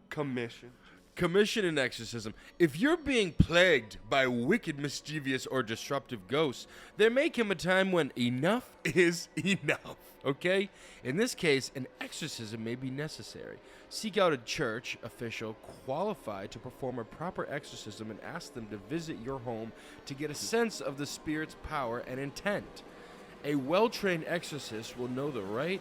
Commission an exorcism. If you're being plagued by wicked, mischievous, or disruptive ghosts, there may come a time when enough is enough. Okay? In this case, an exorcism may be necessary. Seek out a church official qualified to perform a proper exorcism and ask them to visit your home to get a sense of the spirit's power and intent. A well-trained exorcist will know the right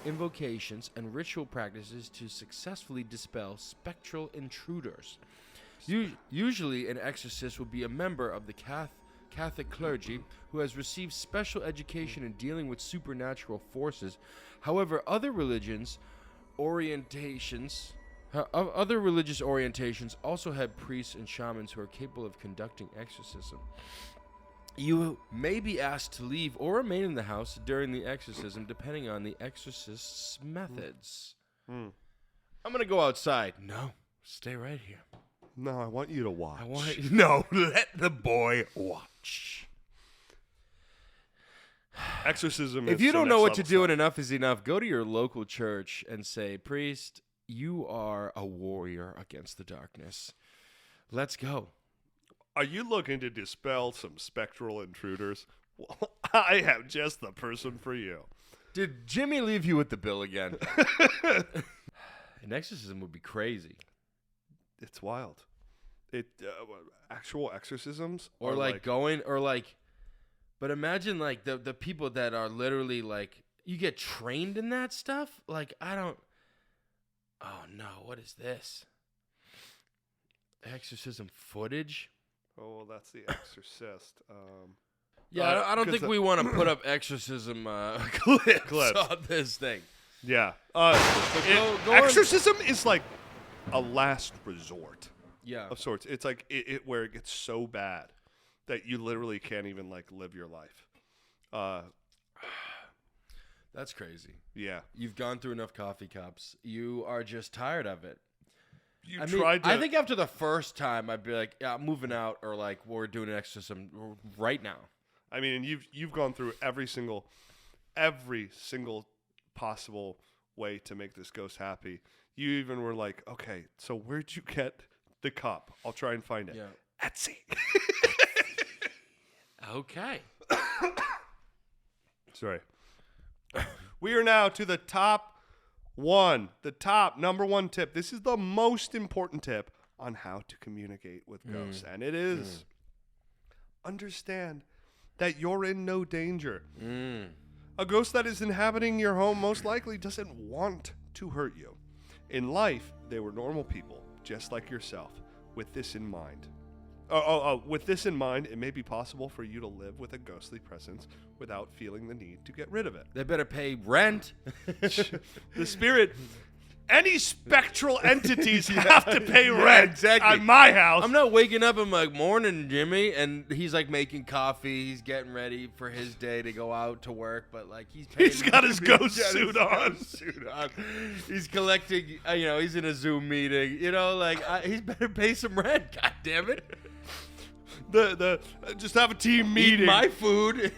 invocations and ritual practices to successfully dispel spectral intruders. Usually, an exorcist will be a member of the Catholic clergy who has received special education in dealing with supernatural forces. However, other religious orientations also have priests and shamans who are capable of conducting exorcism. You may be asked to leave or remain in the house during the exorcism, depending on the exorcist's methods. I'm going to go outside. No, stay right here. No, I want you to watch. No, let the boy watch. Exorcism. If you don't know what to do and enough is enough, go to your local church and say, priest, you are a warrior against the darkness. Let's go. Are you looking to dispel some spectral intruders? Well, I have just the person for you. Did Jimmy leave you with the bill again? An exorcism would be crazy. It's wild. Actual exorcisms, Or But imagine like the people that are literally like you get trained in that stuff. Like I don't. Oh no! What is this? Exorcism footage. Oh, well, that's The Exorcist. Yeah, I don't think we want to put up exorcism clips on this thing. Yeah. Go on. Exorcism is like a last resort Yeah. of sorts. It's like it where it gets so bad that you literally can't even like live your life. That's crazy. Yeah. You've gone through enough coffee cups. You are just tired of it. I think after the first time, I'd be like, yeah, I'm moving out, or like, we're doing an exorcism right now. I mean, and you've gone through every single possible way to make this ghost happy. You even were like, okay, so where'd you get the cup? I'll try and find it. Yeah. Etsy. Okay. Sorry. We are now to the number one tip. This is the most important tip on how to communicate with ghosts. And it is understand that you're in no danger. A ghost that is inhabiting your home most likely doesn't want to hurt you. In life, they were normal people, just like yourself. With this in mind, it may be possible for you to live with a ghostly presence without feeling the need to get rid of it. They better pay rent. The spirit, any spectral entities have to pay rent exactly. at my house. I'm not waking up and like, morning, Jimmy, and he's like making coffee. He's getting ready for his day to go out to work, but like He's got his ghost suit on. He's collecting, he's in a Zoom meeting. He's better pay some rent. God damn it. Just have a team meeting. Eat my food.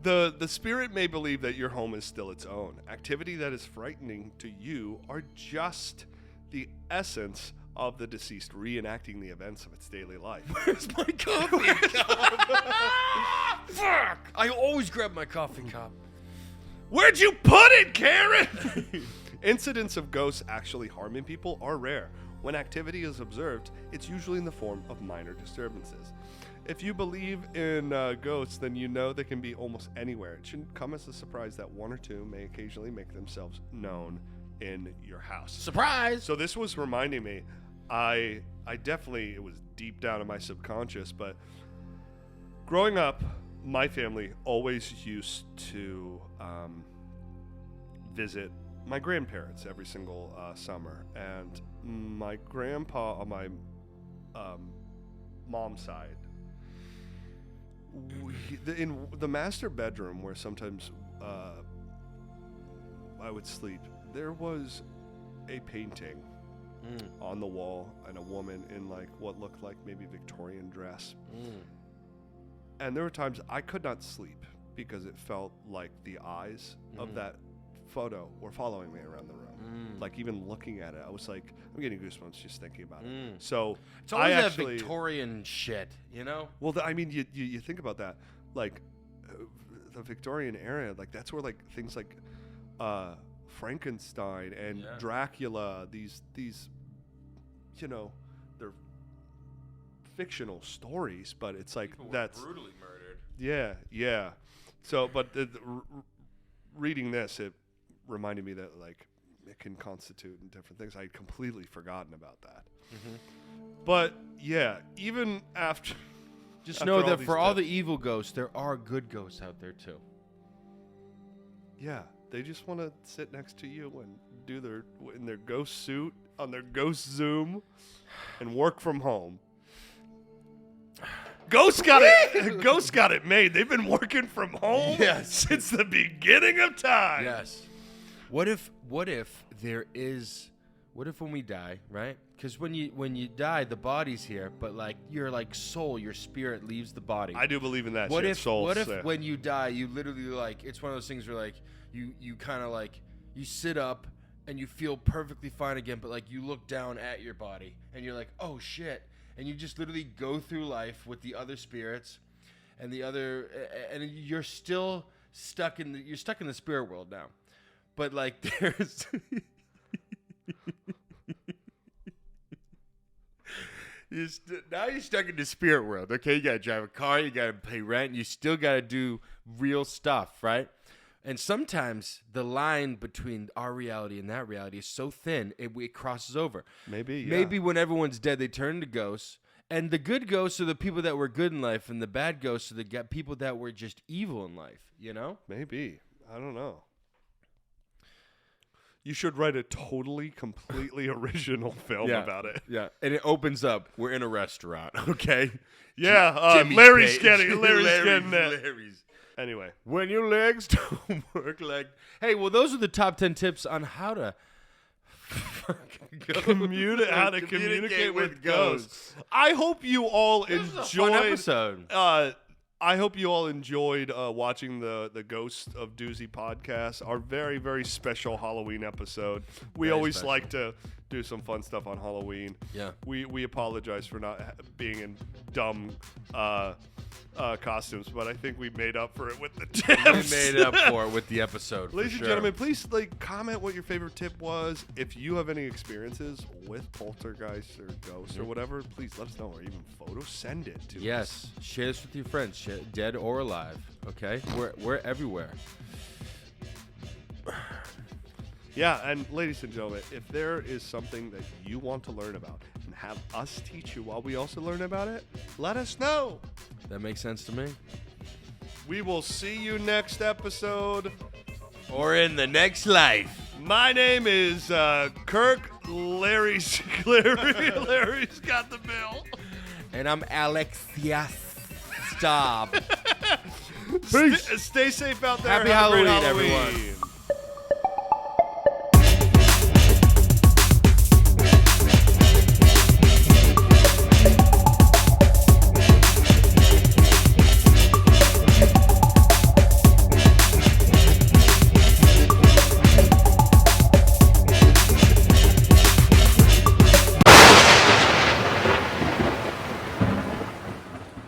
The spirit may believe that your home is still its own. Activity that is frightening to you are just the essence of the deceased reenacting the events of its daily life. Where's my coffee cup? Fuck! I always grab my coffee cup. Where'd you put it, Karen? Incidents of ghosts actually harming people are rare. When activity is observed, it's usually in the form of minor disturbances. If you believe in ghosts, then you know they can be almost anywhere. It shouldn't come as a surprise that one or two may occasionally make themselves known in your house. Surprise! So this was reminding me, I definitely, it was deep down in my subconscious, but growing up, my family always used to visit my grandparents every single summer. And my grandpa on my mom's side, in the master bedroom where sometimes I would sleep, there was a painting on the wall and a woman in like what looked like maybe Victorian dress. And there were times I could not sleep because it felt like the eyes of that photo were following me around the room. Like even looking at it, I was like, I'm getting goosebumps just thinking about it. So it's always that Victorian shit, you know? Well, I mean, you think about that, like the Victorian era, like that's where like things like Frankenstein and Dracula, these they're fictional stories, but it's like people that's were brutally murdered. Yeah. So, but reading this, it reminded me that like it can constitute in different things. I had completely forgotten about that. But yeah, even after, just know that for all the evil ghosts, there are good ghosts out there too. Yeah, they just want to sit next to you and do in their ghost suit on their ghost Zoom and work from home. Ghosts got it. Ghosts got it made. They've been working from home since the beginning of time. Yes. What if when we die, right? Because when you die, the body's here, but like your like soul, your spirit leaves the body. I do believe in that. What if when you die, you literally like it's one of those things where like you kind of like you sit up and you feel perfectly fine again, but like you look down at your body and you're like, oh shit. And you just literally go through life with the other spirits, and you're still stuck in the spirit world now. But like Now you're stuck in the spirit world. Okay, you gotta drive a car, you gotta pay rent, you still gotta do real stuff, right? And sometimes the line between our reality and that reality is so thin, it crosses over. Maybe when everyone's dead, they turn to ghosts. And the good ghosts are the people that were good in life, and the bad ghosts are the people that were just evil in life, you know? Maybe. I don't know. You should write a completely original film about it. Yeah, and it opens up. We're in a restaurant, okay? Yeah, Larry's getting it. Anyway. When your legs don't work like... Hey, well, those are the top 10 tips on how to... communicate with ghosts. I hope you all enjoyed... This is a fun episode. I hope you all enjoyed watching the Ghost of Doozy podcast, our very, very special Halloween episode. We Very always special. like to do some fun stuff on Halloween. Yeah. We apologize for not being in dumb costumes, but I think we made up for it with the tips. We made it up for it with the episode. Ladies and gentlemen, please comment what your favorite tip was. If you have any experiences with poltergeists or ghosts or whatever, please let us know, or even photos. Send it to us. Yes, share this with your friends, dead or alive. Okay, we're everywhere. Yeah, and ladies and gentlemen, if there is something that you want to learn about and have us teach you while we also learn about it, let us know. That makes sense to me. We will see you next episode. Or in the next life. My name is Kirk. Larry's got the bill. And I'm Alexia Staub. Stay safe out there. Happy Have a great Halloween, everyone.